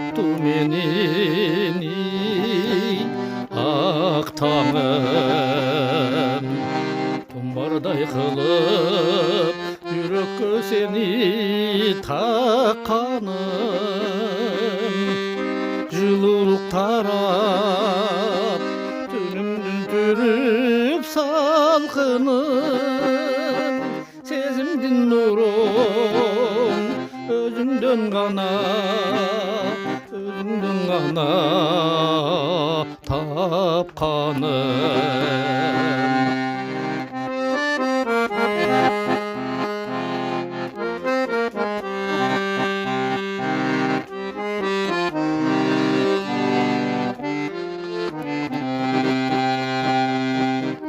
тутту менин ак таңым, тумбардай кылып жүрөккө сени такканым, жылуулук тарап түнүмдүн түрүп салкыным, сезимдин нурун өзүңдөн гана тапканым.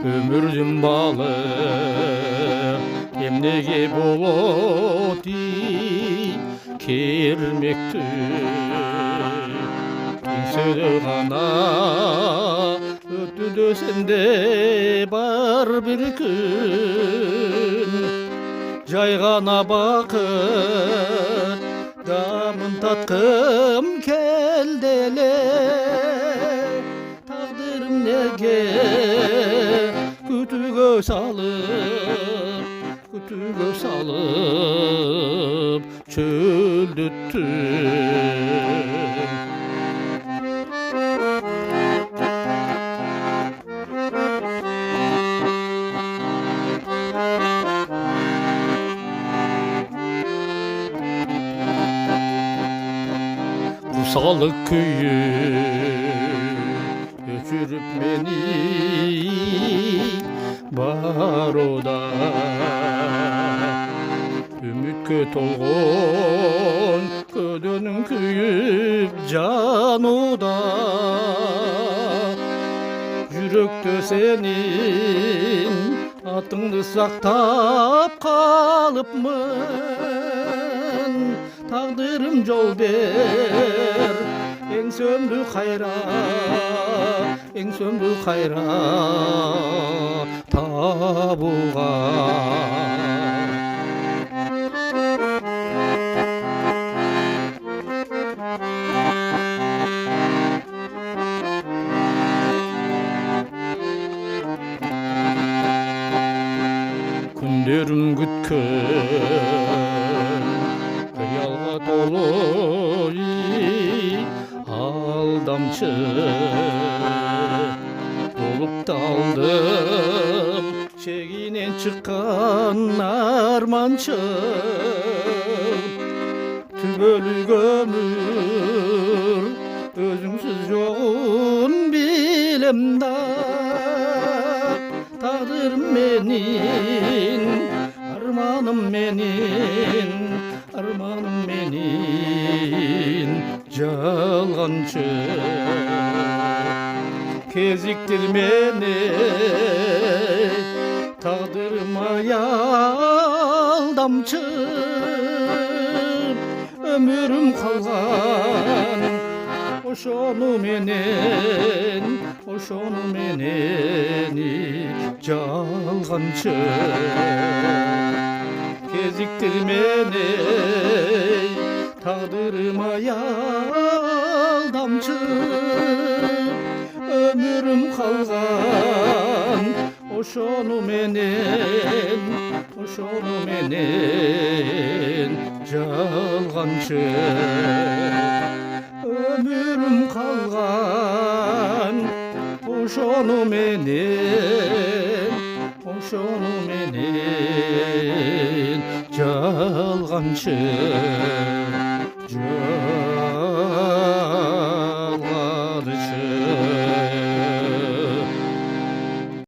Ömürдүн балы эмнеге болот кермектүү, кеңседе гана өтүүдө сенде бар бир күн, жай гана бакыт дамын таткым келди эле, тагдырым неге күтүүгө салып чөлдөттүм. Курсалык күйү өчүрүп мени барода, үмүткө толгон көдөнүң күйүп жанууда, жүрөктө сенин атыңды сактап калыпмын, тагдырым жол бер эң сөмдүү кайра табууга. Күндөрүм күткөн кыялга толуу алдамчы болуп да алдым, чегинен чыккан арманчы, түбөлүк өмүр өзүңсүз жогун билем да, тагдырым менин арманым менин жалганчы, кезиктир мени тагдырыма алдамчы, өмүрүм калган ошону менен жалганчы, кезиктир мени тагдырыма алдамчы, өмүрүм калган ошону менен жалганчы, өмүрүм калган ошону менен жалганчы.